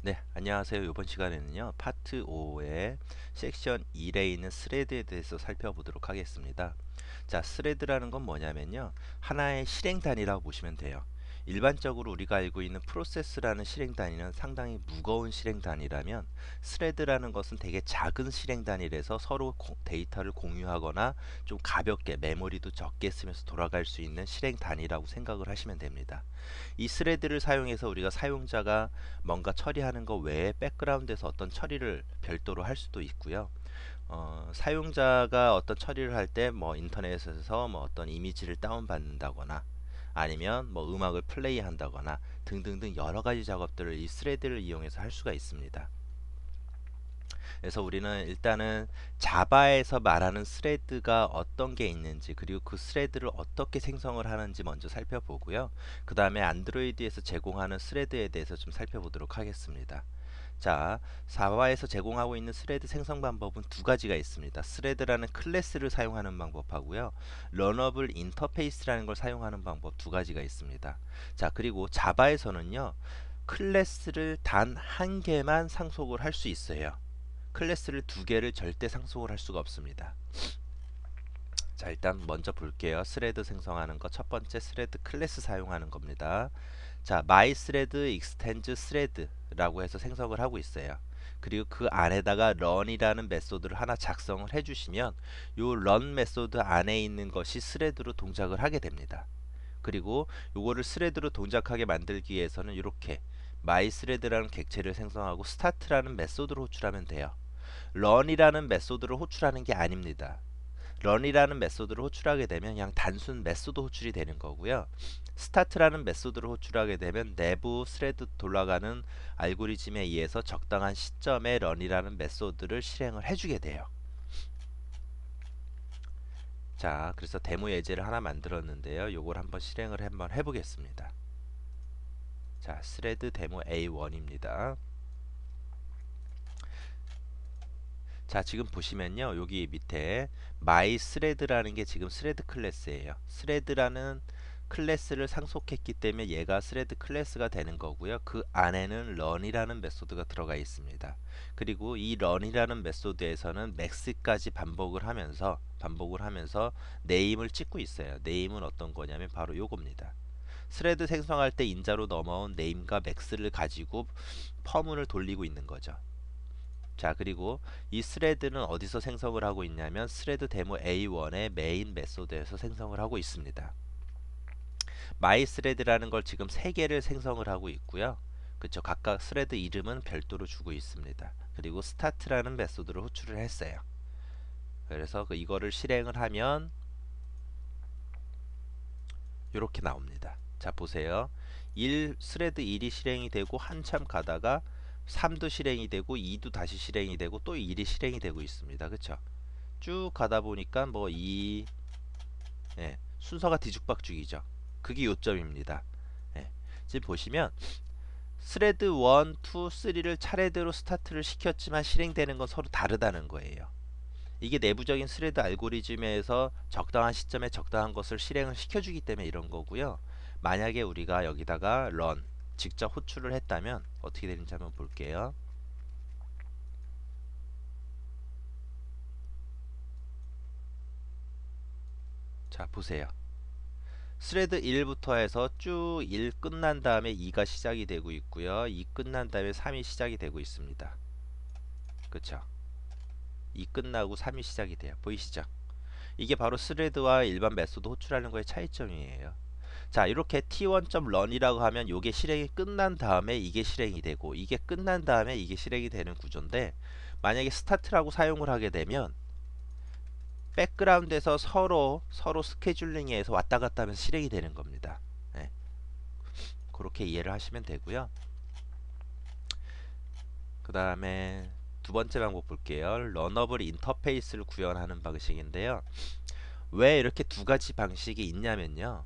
네, 안녕하세요. 이번 시간에는요, 파트 5의 섹션 1에 있는 스레드에 대해서 살펴보도록 하겠습니다. 자, 스레드라는 건 뭐냐면요, 하나의 실행 단위라고 보시면 돼요. 일반적으로 우리가 알고 있는 프로세스라는 실행 단위는 상당히 무거운 실행 단위라면, 스레드라는 것은 되게 작은 실행 단위라서 서로 데이터를 공유하거나 좀 가볍게 메모리도 적게 쓰면서 돌아갈 수 있는 실행 단위라고 생각을 하시면 됩니다. 이 스레드를 사용해서 우리가 사용자가 뭔가 처리하는 것 외에 백그라운드에서 어떤 처리를 별도로 할 수도 있고요. 사용자가 어떤 처리를 할 때 뭐 인터넷에서 뭐 어떤 이미지를 다운받는다거나 아니면 뭐 음악을 플레이한다거나 등등등 여러 가지 작업들을 이 스레드를 이용해서 할 수가 있습니다. 그래서 우리는 일단은 자바에서 말하는 스레드가 어떤 게 있는지 그리고 그 스레드를 어떻게 생성을 하는지 먼저 살펴보고요. 그 다음에 안드로이드에서 제공하는 스레드에 대해서 좀 살펴보도록 하겠습니다. 자, 자바에서 제공하고 있는 스레드 생성 방법은 두 가지가 있습니다. 스레드라는 클래스를 사용하는 방법하고요. 러너블 인터페이스라는 걸 사용하는 방법 두 가지가 있습니다. 자, 그리고 자바에서는요. 클래스를 단 한 개만 상속을 할 수 있어요. 클래스를 두 개를 절대 상속을 할 수가 없습니다. 자, 일단 먼저 볼게요. 스레드 생성하는 거 첫 번째 스레드 클래스 사용하는 겁니다. 자, my thread extends thread라고 해서 생성을 하고 있어요. 그리고 그 안에다가 run이라는 메소드를 하나 작성을 해주시면 요 run 메소드 안에 있는 것이 스레드로 동작을 하게 됩니다. 그리고 요거를 스레드로 동작하게 만들기 위해서는 이렇게 my thread라는 객체를 생성하고 start라는 메소드를 호출하면 돼요. run이라는 메소드를 호출하는 게 아닙니다. run이라는 메소드를 호출하게 되면 그냥 단순 메소드 호출이 되는 거고요. start라는 메소드를 호출하게 되면 내부 스레드 돌아가는 알고리즘에 의해서 적당한 시점에 run이라는 메소드를 실행을 해주게 돼요. 자, 그래서 데모 예제를 하나 만들었는데요. 요걸 한번 실행을 한번 해보겠습니다. 자, 스레드 데모 A1입니다. 자, 지금 보시면요. 여기 밑에 my thread라는 게 지금 스레드 클래스예요. 스레드라는 클래스를 상속했기 때문에 얘가 스레드 클래스가 되는 거고요. 그 안에는 run이라는 메소드가 들어가 있습니다. 그리고 이 run이라는 메소드에서는 max까지 반복을 하면서 name을 찍고 있어요. name은 어떤 거냐면 바로 요겁니다. 스레드 생성할 때 인자로 넘어온 name과 max를 가지고 퍼문을 돌리고 있는 거죠. 자, 그리고 이 스레드는 어디서 생성을 하고 있냐면 스레드 데모 A1의 메인 메소드에서 생성을 하고 있습니다. my thread라는 걸 지금 3개를 생성을 하고 있고요. 그쵸, 각각 스레드 이름은 별도로 주고 있습니다. 그리고 start라는 메소드를 호출을 했어요. 그래서 이거를 실행을 하면 이렇게 나옵니다. 자, 보세요. 스레드 1이 실행이 되고 한참 가다가 3도 실행이 되고 2도 다시 실행이 되고 또 1이 실행이 되고 있습니다. 그쵸? 쭉 가다 보니까 뭐 순서가 뒤죽박죽이죠. 그게 요점입니다. 예, 지금 보시면 스레드 1, 2, 3를 차례대로 스타트를 시켰지만 실행되는 건 서로 다르다는 거예요. 이게 내부적인 스레드 알고리즘에서 적당한 시점에 적당한 것을 실행을 시켜주기 때문에 이런 거고요. 만약에 우리가 여기다가 run 직접 호출을 했다면 어떻게 되는지 한번 볼게요. 자, 보세요. 스레드 1부터 해서 쭉 1 끝난 다음에 2가 시작이 되고 있고요. 2 끝난 다음에 3이 시작이 되고 있습니다. 그쵸? 2 끝나고 3이 시작이 돼요. 보이시죠? 이게 바로 스레드와 일반 메소드 호출하는 거의 차이점이에요. 자, 이렇게 t1.run이라고 하면 이게 실행이 끝난 다음에 이게 실행이 되고 이게 끝난 다음에 이게 실행이 되는 구조인데 만약에 스타트라고 사용을 하게 되면 백그라운드에서 서로 스케줄링에서 왔다 갔다 하면서 실행이 되는 겁니다. 네, 그렇게 이해를 하시면 되고요. 그 다음에 두 번째 방법 볼게요. 러너블 인터페이스를 구현하는 방식인데요. 왜 이렇게 두 가지 방식이 있냐면요.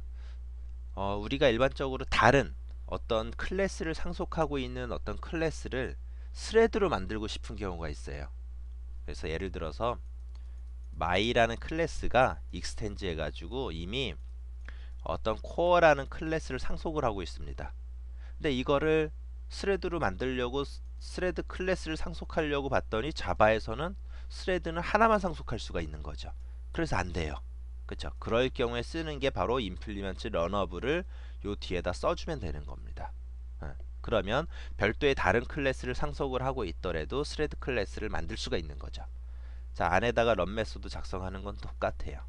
우리가 일반적으로 다른 어떤 클래스를 상속하고 있는 어떤 클래스를 스레드로 만들고 싶은 경우가 있어요. 그래서 예를 들어서 my라는 클래스가 익스텐즈 해가지고 이미 어떤 core라는 클래스를 상속을 하고 있습니다. 근데 이거를 스레드로 만들려고 스레드 클래스를 상속하려고 봤더니 자바에서는 스레드는 하나만 상속할 수가 있는 거죠. 그래서 안 돼요. 그쵸? 그럴 경우에 쓰는 게 바로 implement runable을 요 뒤에다 써주면 되는 겁니다. 그러면 별도의 다른 클래스를 상속을 하고 있더라도 스레드 클래스를 만들 수가 있는 거죠. 자, 안에다가 런 메소드 작성하는 건 똑같아요.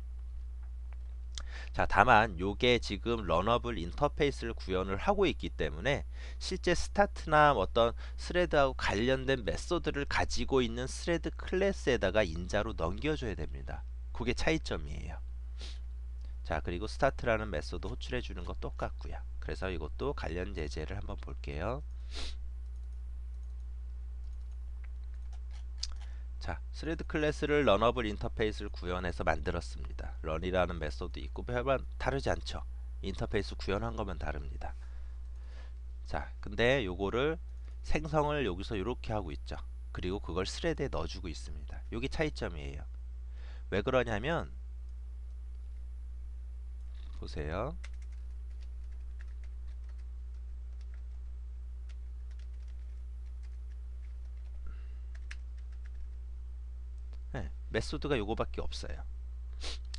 자, 다만 요게 지금 러너블 인터페이스를 구현을 하고 있기 때문에 실제 스타트나 어떤 스레드하고 관련된 메소드를 가지고 있는 스레드 클래스에다가 인자로 넘겨줘야 됩니다. 그게 차이점이에요. 자, 그리고 스타트라는 메소드 호출해 주는 거 똑같고요. 그래서 이것도 관련 예제를 한번 볼게요. 자, 스레드 클래스를 런어블 인터페이스를 구현해서 만들었습니다. 런이라는 메소드 있고 별반 다르지 않죠. 인터페이스 구현한 거면 다릅니다. 자, 근데 요거를 생성을 여기서 이렇게 하고 있죠. 그리고 그걸 스레드에 넣어주고 있습니다. 요게 차이점이에요. 왜 그러냐면 보세요. 네, 메소드가 요거밖에 없어요.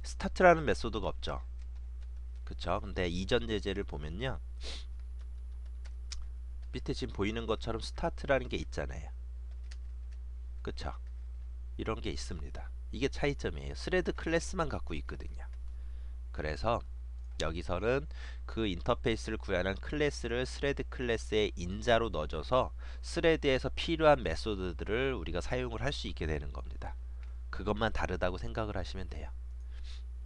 스타트라는 메소드가 없죠. 그쵸? 근데 이전 예제를 보면요. 밑에 지금 보이는 것처럼 스타트라는 게 있잖아요. 그쵸? 이런 게 있습니다. 이게 차이점이에요. 스레드 클래스만 갖고 있거든요. 그래서 여기서는 그 인터페이스를 구현한 클래스를 스레드 클래스에 인자로 넣어줘서 스레드에서 필요한 메소드들을 우리가 사용을 할 수 있게 되는 겁니다. 그것만 다르다고 생각을 하시면 돼요.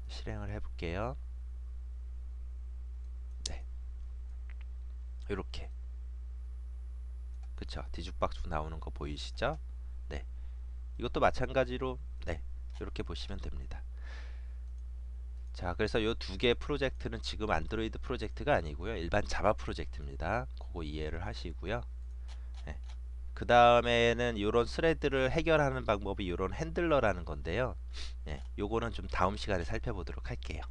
실행을 해볼게요. 네, 이렇게 그쵸? 뒤죽박죽 나오는 거 보이시죠? 네, 이것도 마찬가지로 네, 이렇게 보시면 됩니다. 자, 그래서 이 두 개 프로젝트는 지금 안드로이드 프로젝트가 아니고요. 일반 자바 프로젝트입니다. 그거 이해를 하시고요. 네. 그 다음에는 이런 스레드를 해결하는 방법이 이런 핸들러라는 건데요. 네, 요거는 좀 다음 시간에 살펴보도록 할게요.